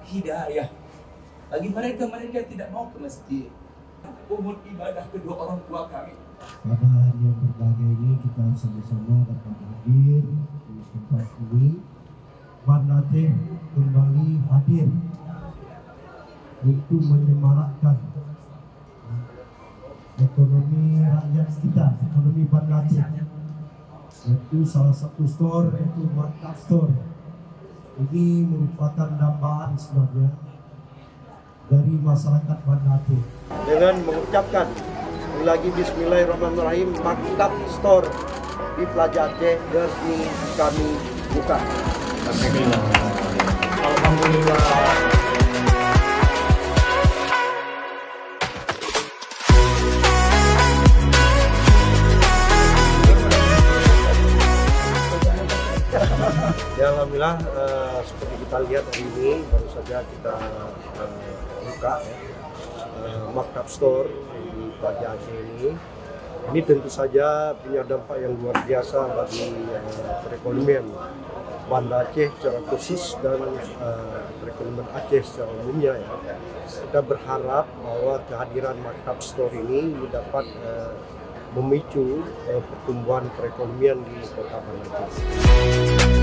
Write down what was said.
hidayah bagi mereka-mereka yang tidak mau ke masjid. Umur ibadah kedua orang tua kami. Pada hari yang berbahagia ini kita sama-sama dapat hadir di tempat ini. Banda Aceh kembali hadir untuk menyemarakkan ekonomi rakyat kita, ekonomi Banda Aceh. Itu salah satu store, yaitu Maktab Store. Ini merupakan dambaan sebenarnya dari masyarakat Banda Aceh. Dengan mengucapkan sekali lagi Bismillahirrahmanirrahim, Maktab Store di Plaza Aceh resmi kami buka. Alhamdulillah. Ya, alhamdulillah seperti kita lihat hari ini baru saja kita buka Maktab Store di Plaza Aceh ini. Ini tentu saja punya dampak yang luar biasa bagi perekonomian Banda Aceh secara khusus dan perekonomian Aceh secara umumnya ya. Kita berharap bahwa kehadiran Maktab Store ini dapat memicu pertumbuhan perekonomian di Kota Banda Aceh.